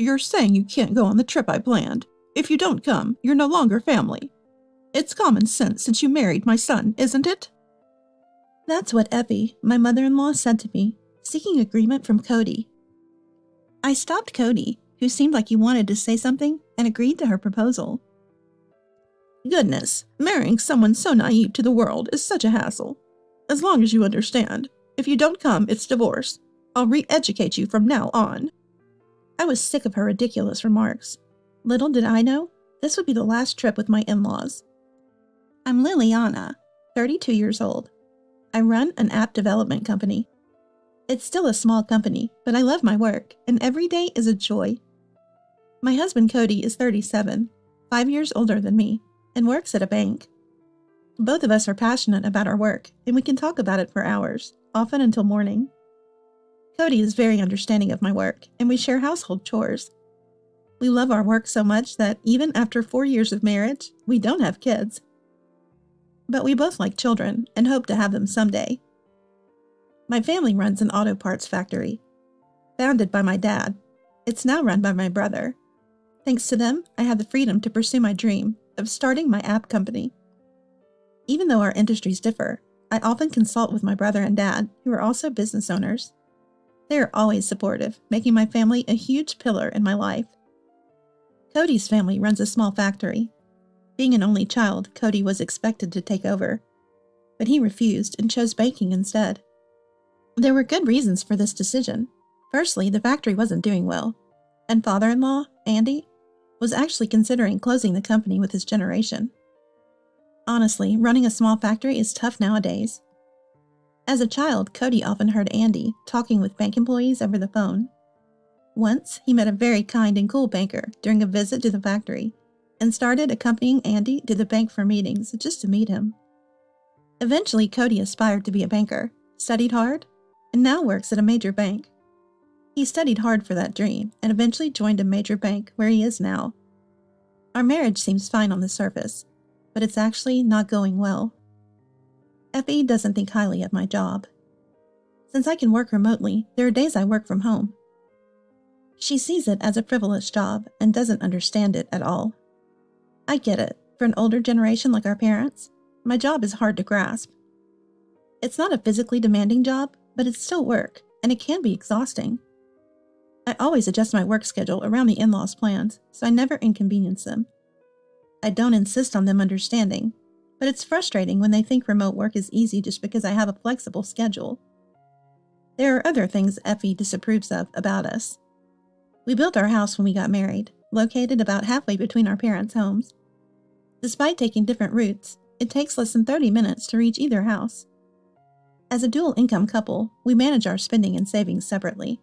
You're saying you can't go on the trip I planned. If you don't come, you're no longer family. It's common sense since you married my son, isn't it?" That's what Effie, my mother-in-law, said to me, seeking agreement from Cody. I stopped Cody, who seemed like he wanted to say something, and agreed to her proposal. Goodness, marrying someone so naive to the world is such a hassle. As long as you understand, if you don't come, it's divorce. I'll re-educate you from now on. I was sick of her ridiculous remarks. Little did I know, this would be the last trip with my in-laws. I'm Liliana, 32 years old. I run an app development company. It's still a small company, but I love my work, and every day is a joy. My husband Cody is 37, 5 years older than me, and works at a bank. Both of us are passionate about our work, and we can talk about it for hours, often until morning. Cody is very understanding of my work, and we share household chores. We love our work so much that even after 4 years of marriage, we don't have kids. But we both like children and hope to have them someday. My family runs an auto parts factory. Founded by my dad, it's now run by my brother. Thanks to them, I have the freedom to pursue my dream of starting my app company. Even though our industries differ, I often consult with my brother and dad, who are also business owners. They are always supportive, making my family a huge pillar in my life. Cody's family runs a small factory. Being an only child, Cody was expected to take over, but he refused and chose banking instead. There were good reasons for this decision. Firstly, the factory wasn't doing well, and father-in-law, Andy, was actually considering closing the company with his generation. Honestly, running a small factory is tough nowadays. As a child, Cody often heard Andy talking with bank employees over the phone. Once, he met a very kind and cool banker during a visit to the factory and started accompanying Andy to the bank for meetings just to meet him. Eventually, Cody aspired to be a banker, studied hard, and now works at a major bank. He studied hard for that dream and eventually joined a major bank where he is now. Our marriage seems fine on the surface, but it's actually not going well. Effie doesn't think highly of my job. Since I can work remotely, there are days I work from home. She sees it as a frivolous job and doesn't understand it at all. I get it. For an older generation like our parents, my job is hard to grasp. It's not a physically demanding job, but it's still work, and it can be exhausting. I always adjust my work schedule around the in-laws' plans, so I never inconvenience them. I don't insist on them understanding, but it's frustrating when they think remote work is easy just because I have a flexible schedule. There are other things Effie disapproves of about us. We built our house when we got married, located about halfway between our parents' homes. Despite taking different routes, it takes less than 30 minutes to reach either house. As a dual-income couple, we manage our spending and savings separately.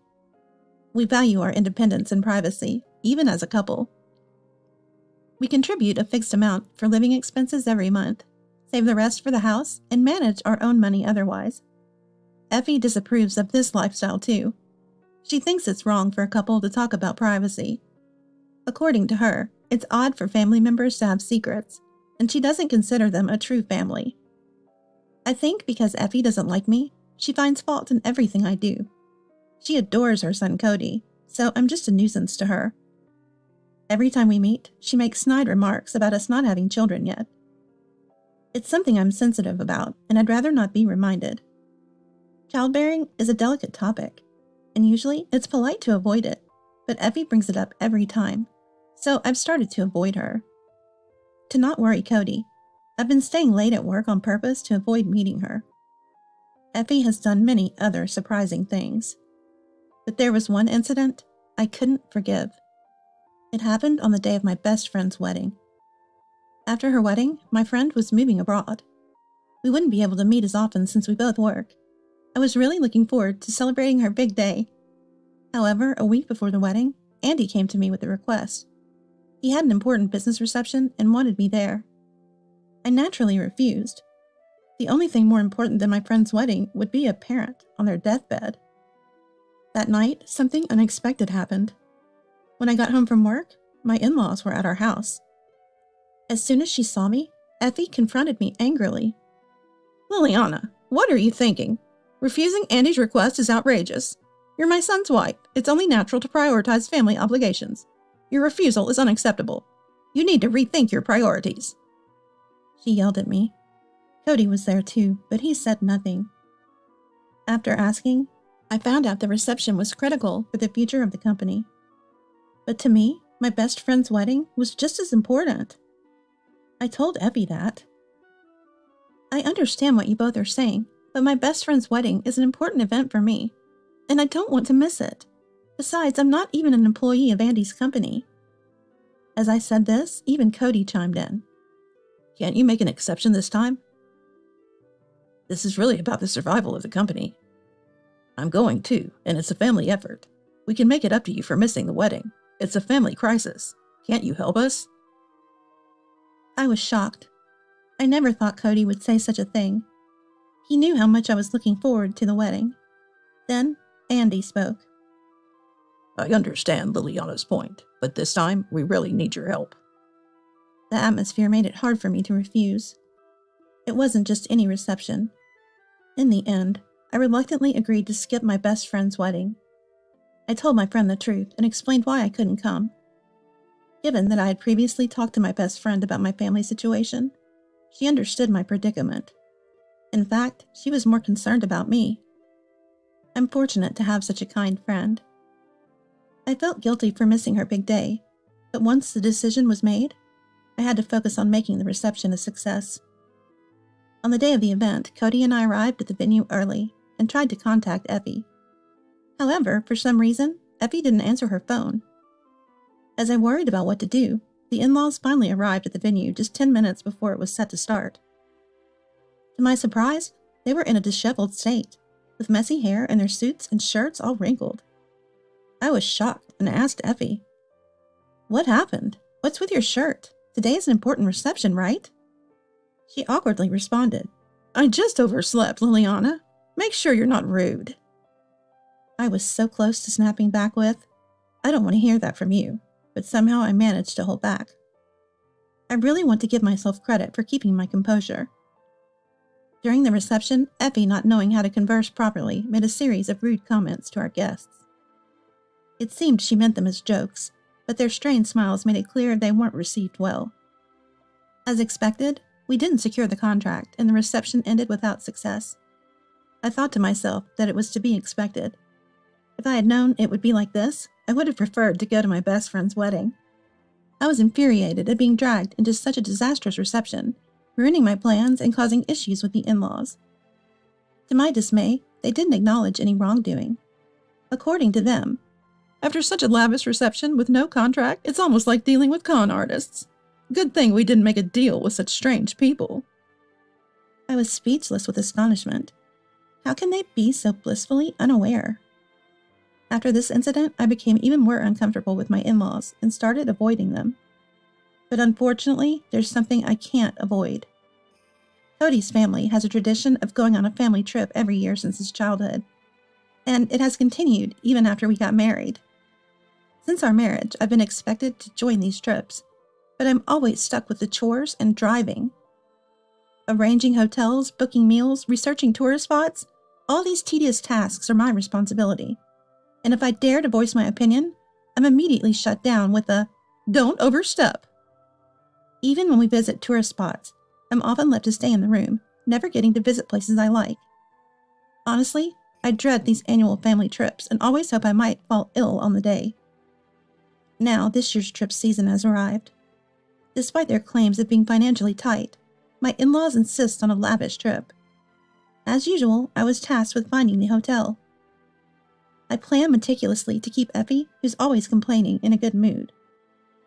We value our independence and privacy, even as a couple. We contribute a fixed amount for living expenses every month, save the rest for the house, and manage our own money otherwise. Effie disapproves of this lifestyle too. She thinks it's wrong for a couple to talk about privacy. According to her, it's odd for family members to have secrets, and she doesn't consider them a true family. I think because Effie doesn't like me, she finds fault in everything I do. She adores her son Cody, so I'm just a nuisance to her. Every time we meet, she makes snide remarks about us not having children yet. It's something I'm sensitive about, and I'd rather not be reminded. Childbearing is a delicate topic, and usually it's polite to avoid it, but Effie brings it up every time, so I've started to avoid her. To not worry Cody, I've been staying late at work on purpose to avoid meeting her. Effie has done many other surprising things, but there was one incident I couldn't forgive. It happened on the day of my best friend's wedding. After her wedding, my friend was moving abroad. We wouldn't be able to meet as often since we both work. I was really looking forward to celebrating her big day. However, a week before the wedding, Andy came to me with a request. He had an important business reception and wanted me there. I naturally refused. The only thing more important than my friend's wedding would be a parent on their deathbed. That night, something unexpected happened. When I got home from work, my in-laws were at our house. As soon as she saw me, Effie confronted me angrily. "Liliana, what are you thinking? Refusing Andy's request is outrageous. You're my son's wife. It's only natural to prioritize family obligations. Your refusal is unacceptable. You need to rethink your priorities." She yelled at me. Cody was there too, but he said nothing. After asking, I found out the reception was critical for the future of the company. But to me, my best friend's wedding was just as important. I told Effie that. "I understand what you both are saying, but my best friend's wedding is an important event for me, and I don't want to miss it. Besides, I'm not even an employee of Andy's company." As I said this, even Cody chimed in. "Can't you make an exception this time? This is really about the survival of the company. I'm going too, and it's a family effort. We can make it up to you for missing the wedding. It's a family crisis. Can't you help us?" I was shocked. I never thought Cody would say such a thing. He knew how much I was looking forward to the wedding. Then, Andy spoke. "I understand Liliana's point, but this time we really need your help." The atmosphere made it hard for me to refuse. It wasn't just any reception. In the end, I reluctantly agreed to skip my best friend's wedding. I told my friend the truth and explained why I couldn't come. Given that I had previously talked to my best friend about my family situation, she understood my predicament. In fact, she was more concerned about me. I'm fortunate to have such a kind friend. I felt guilty for missing her big day, but once the decision was made, I had to focus on making the reception a success. On the day of the event, Cody and I arrived at the venue early and tried to contact Effie. However, for some reason, Effie didn't answer her phone. As I worried about what to do, the in-laws finally arrived at the venue just 10 minutes before it was set to start. To my surprise, they were in a disheveled state, with messy hair and their suits and shirts all wrinkled. I was shocked and asked Effie, "What happened? What's with your shirt? Today is an important reception, right?" She awkwardly responded, "I just overslept, Liliana. Make sure you're not rude." I was so close to snapping back with, "I don't want to hear that from you," but somehow I managed to hold back. I really want to give myself credit for keeping my composure. During the reception, Effie, not knowing how to converse properly, made a series of rude comments to our guests. It seemed she meant them as jokes, but their strained smiles made it clear they weren't received well. As expected, we didn't secure the contract, and the reception ended without success. I thought to myself that it was to be expected. If I had known it would be like this, I would have preferred to go to my best friend's wedding. I was infuriated at being dragged into such a disastrous reception, ruining my plans and causing issues with the in-laws. To my dismay, they didn't acknowledge any wrongdoing. According to them, "After such a lavish reception with no contract, it's almost like dealing with con artists. Good thing we didn't make a deal with such strange people." I was speechless with astonishment. How can they be so blissfully unaware? After this incident, I became even more uncomfortable with my in-laws and started avoiding them. But unfortunately, there's something I can't avoid. Cody's family has a tradition of going on a family trip every year since his childhood, and it has continued even after we got married. Since our marriage, I've been expected to join these trips, but I'm always stuck with the chores and driving. Arranging hotels, booking meals, researching tourist spots, all these tedious tasks are my responsibility. And if I dare to voice my opinion, I'm immediately shut down with a, "Don't overstep." Even when we visit tourist spots, I'm often left to stay in the room, never getting to visit places I like. Honestly, I dread these annual family trips and always hope I might fall ill on the day. Now, this year's trip season has arrived. Despite their claims of being financially tight, my in-laws insist on a lavish trip. As usual, I was tasked with finding the hotel. I plan meticulously to keep Effie, who's always complaining, in a good mood.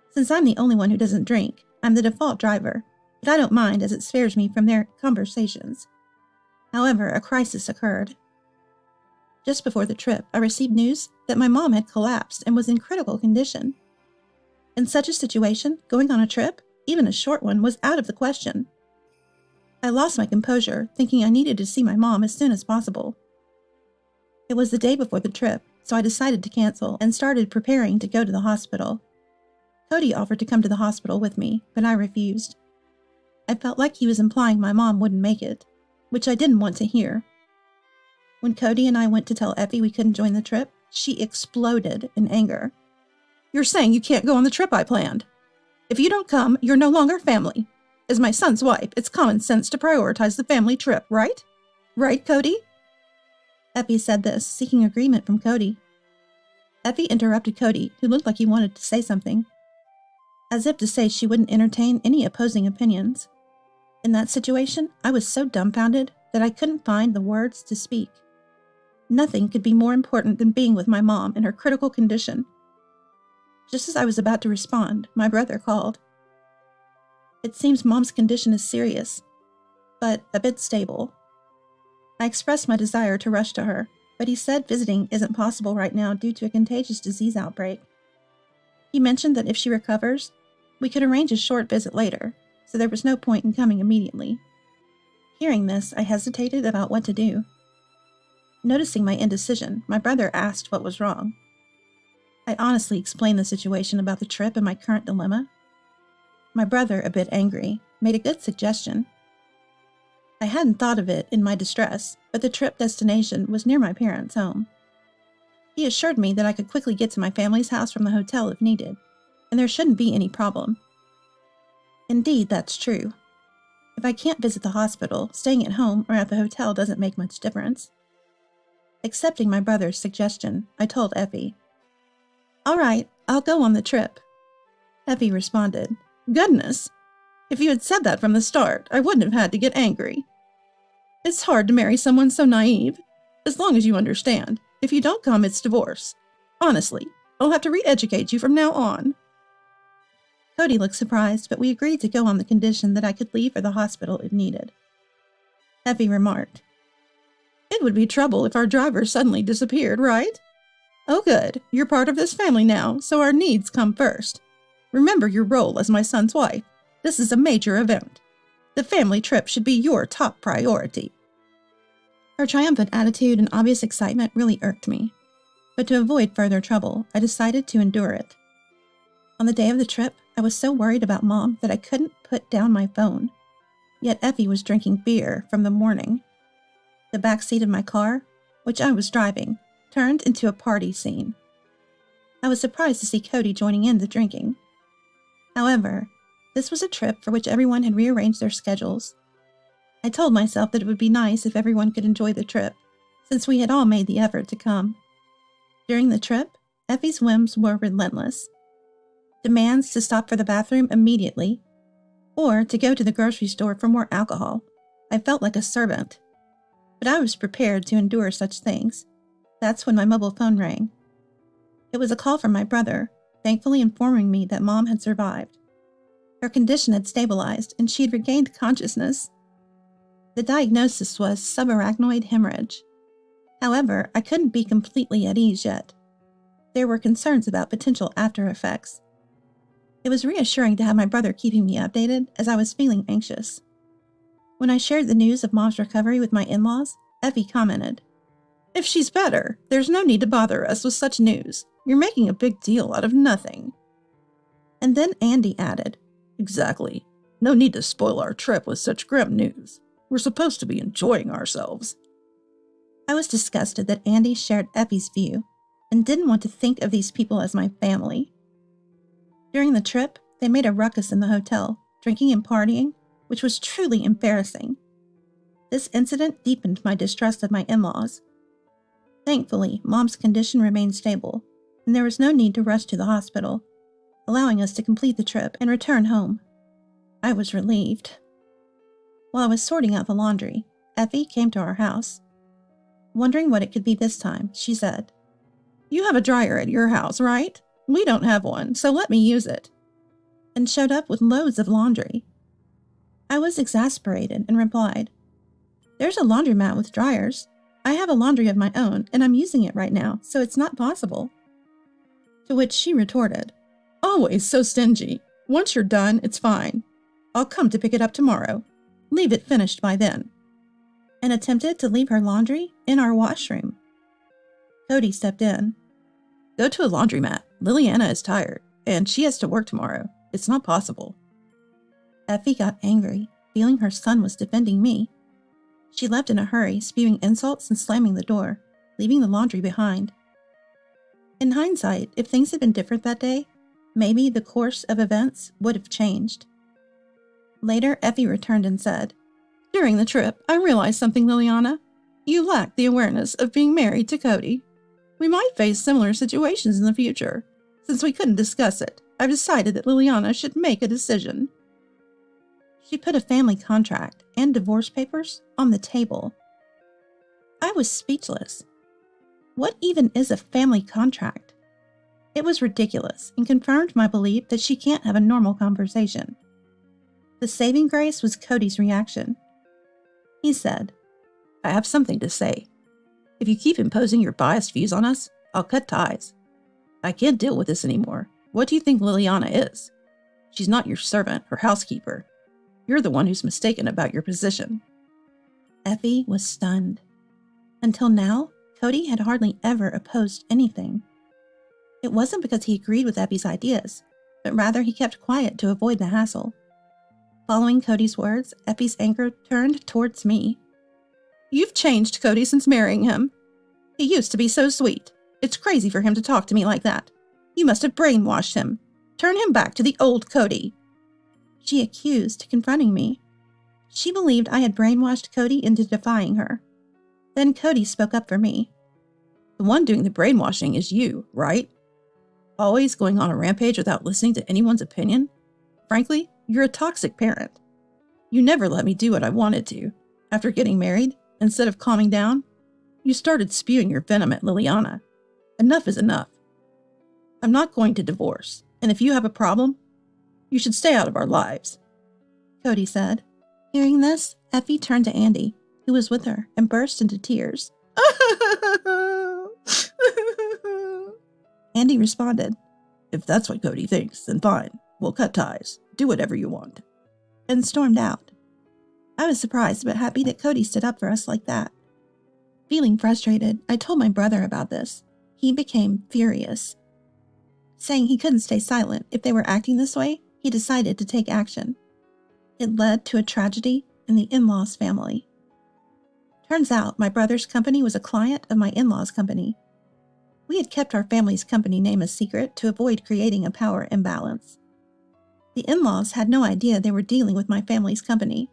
Since I'm the only one who doesn't drink, I'm the default driver, but I don't mind as it spares me from their conversations. However, a crisis occurred. Just before the trip, I received news that my mom had collapsed and was in critical condition. In such a situation, going on a trip, even a short one, was out of the question. I lost my composure, thinking I needed to see my mom as soon as possible. It was the day before the trip, so I decided to cancel and started preparing to go to the hospital. Cody offered to come to the hospital with me, but I refused. I felt like he was implying my mom wouldn't make it, which I didn't want to hear. When Cody and I went to tell Effie we couldn't join the trip, she exploded in anger. You're saying you can't go on the trip I planned. If you don't come, you're no longer family. As my son's wife, it's common sense to prioritize the family trip, right? Right, Cody? Effie said this, seeking agreement from Cody. Effie interrupted Cody, who looked like he wanted to say something, as if to say she wouldn't entertain any opposing opinions. In that situation, I was so dumbfounded that I couldn't find the words to speak. Nothing could be more important than being with my mom in her critical condition. Just as I was about to respond, my brother called. It seems Mom's condition is serious, but a bit stable. I expressed my desire to rush to her, but he said visiting isn't possible right now due to a contagious disease outbreak. He mentioned that if she recovers, we could arrange a short visit later, so there was no point in coming immediately. Hearing this, I hesitated about what to do. Noticing my indecision, my brother asked what was wrong. I honestly explained the situation about the trip and my current dilemma. My brother, a bit angry, made a good suggestion. I hadn't thought of it in my distress, but the trip destination was near my parents' home. He assured me that I could quickly get to my family's house from the hotel if needed, and there shouldn't be any problem. Indeed, that's true. If I can't visit the hospital, staying at home or at the hotel doesn't make much difference. Accepting my brother's suggestion, I told Effie. All right, I'll go on the trip. Effie responded, Goodness! If you had said that from the start, I wouldn't have had to get angry. It's hard to marry someone so naive. As long as you understand, if you don't come, it's divorce. Honestly, I'll have to re-educate you from now on. Cody looked surprised, but we agreed to go on the condition that I could leave for the hospital if needed. Effie remarked, It would be trouble if our driver suddenly disappeared, right? Oh good, you're part of this family now, so our needs come first. Remember your role as my son's wife. This is a major event. The family trip should be your top priority. Her triumphant attitude and obvious excitement really irked me. But to avoid further trouble, I decided to endure it. On the day of the trip, I was so worried about Mom that I couldn't put down my phone. Yet Effie was drinking beer from the morning. The back seat of my car, which I was driving, turned into a party scene. I was surprised to see Cody joining in the drinking. However, this was a trip for which everyone had rearranged their schedules. I told myself that it would be nice if everyone could enjoy the trip, since we had all made the effort to come. During the trip, Effie's whims were relentless. Demands to stop for the bathroom immediately, or to go to the grocery store for more alcohol. I felt like a servant. But I was prepared to endure such things. That's when my mobile phone rang. It was a call from my brother, thankfully informing me that Mom had survived. Her condition had stabilized, and she had regained consciousness. The diagnosis was subarachnoid hemorrhage. However, I couldn't be completely at ease yet. There were concerns about potential after effects. It was reassuring to have my brother keeping me updated, as I was feeling anxious. When I shared the news of Mom's recovery with my in-laws, Effie commented, If she's better, there's no need to bother us with such news. You're making a big deal out of nothing. And then Andy added, Exactly. No need to spoil our trip with such grim news. We're supposed to be enjoying ourselves. I was disgusted that Andy shared Effie's view and didn't want to think of these people as my family. During the trip, they made a ruckus in the hotel, drinking and partying, which was truly embarrassing. This incident deepened my distrust of my in-laws. Thankfully, Mom's condition remained stable, and there was no need to rush to the hospital, allowing us to complete the trip and return home. I was relieved. While I was sorting out the laundry, Effie came to our house. Wondering what it could be this time, she said, You have a dryer at your house, right? We don't have one, so let me use it. And showed up with loads of laundry. I was exasperated and replied, There's a laundromat with dryers. I have a laundry of my own, and I'm using it right now, so it's not possible. To which she retorted, Always so stingy. Once you're done, it's fine. I'll come to pick it up tomorrow. Leave it finished by then. And attempted to leave her laundry in our washroom. Cody stepped in. Go to a laundromat. Liliana is tired, and she has to work tomorrow. It's not possible. Effie got angry, feeling her son was defending me. She left in a hurry, spewing insults and slamming the door, leaving the laundry behind. In hindsight, if things had been different that day, maybe the course of events would have changed. Later, Effie returned and said, "During the trip, I realized something, Liliana. You lack the awareness of being married to Cody. We might face similar situations in the future. Since we couldn't discuss it, I've decided that Liliana should make a decision." She put a family contract and divorce papers on the table. I was speechless. What even is a family contract? It was ridiculous and confirmed my belief that she can't have a normal conversation. The saving grace was Cody's reaction. He said, "I have something to say. If you keep imposing your biased views on us, I'll cut ties. I can't deal with this anymore. What do you think Liliana is? She's not your servant or housekeeper. You're the one who's mistaken about your position." Effie was stunned. Until now, Cody had hardly ever opposed anything. It wasn't because he agreed with Effie's ideas, but rather he kept quiet to avoid the hassle. Following Cody's words, Effie's anger turned towards me. "You've changed Cody since marrying him. He used to be so sweet. It's crazy for him to talk to me like that. You must have brainwashed him. Turn him back to the old Cody," she accused, confronting me. She believed I had brainwashed Cody into defying her. Then Cody spoke up for me. "The one doing the brainwashing is you, right? Always going on a rampage without listening to anyone's opinion? Frankly, you're a toxic parent. You never let me do what I wanted to. After getting married, instead of calming down, you started spewing your venom at Liliana. Enough is enough. I'm not going to divorce, and if you have a problem, you should stay out of our lives," Cody said. Hearing this, Effie turned to Andy, who was with her, and burst into tears. Andy responded, "If that's what Cody thinks, then fine. We'll cut ties. Do whatever you want," and stormed out. I was surprised but happy that Cody stood up for us like that. Feeling frustrated, I told my brother about this. He became furious. Saying he couldn't stay silent if they were acting this way, he decided to take action. It led to a tragedy in the in-laws family. Turns out my brother's company was a client of my in-laws' company. We had kept our family's company name a secret to avoid creating a power imbalance. The in-laws had no idea they were dealing with my family's company.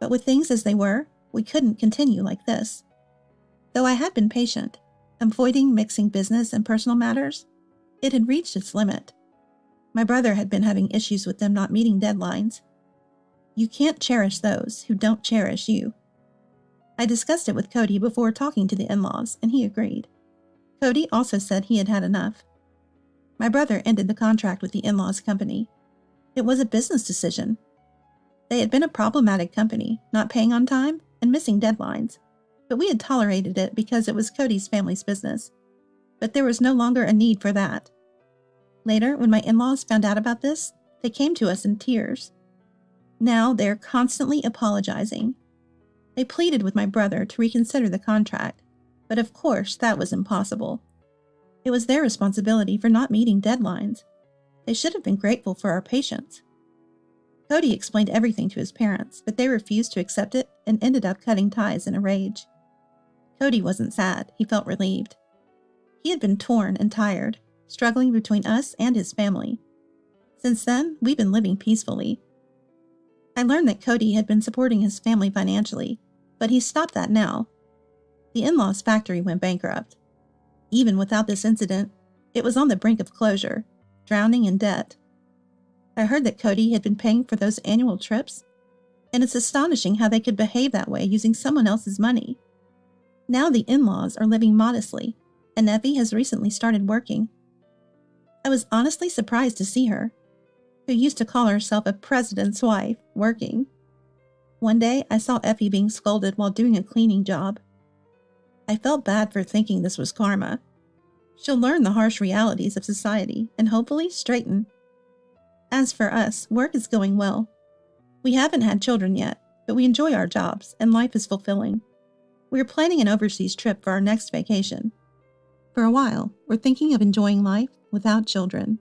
But with things as they were, we couldn't continue like this. Though I had been patient, avoiding mixing business and personal matters, it had reached its limit. My brother had been having issues with them not meeting deadlines. You can't cherish those who don't cherish you. I discussed it with Cody before talking to the in-laws, and he agreed. Cody also said he had had enough. My brother ended the contract with the in-laws company. It was a business decision. They had been a problematic company, not paying on time and missing deadlines, but we had tolerated it because it was Cody's family's business. But there was no longer a need for that. Later, when my in-laws found out about this, they came to us in tears. Now they're constantly apologizing. They pleaded with my brother to reconsider the contract, but of course that was impossible. It was their responsibility for not meeting deadlines. They should have been grateful for our patience. Cody explained everything to his parents, but they refused to accept it and ended up cutting ties in a rage. Cody wasn't sad, he felt relieved. He had been torn and tired, struggling between us and his family. Since then, we've been living peacefully. I learned that Cody had been supporting his family financially, but he's stopped that now. The in-laws factory went bankrupt. Even without this incident, it was on the brink of closure, drowning in debt. I heard that Cody had been paying for those annual trips, and it's astonishing how they could behave that way using someone else's money. Now the in-laws are living modestly, and Effie has recently started working. I was honestly surprised to see her, who used to call herself a president's wife, working. One day, I saw Effie being scolded while doing a cleaning job. I felt bad for thinking this was karma. She'll learn the harsh realities of society and hopefully straighten. As for us, work is going well. We haven't had children yet, but we enjoy our jobs and life is fulfilling. We are planning an overseas trip for our next vacation. For a while, we're thinking of enjoying life without children.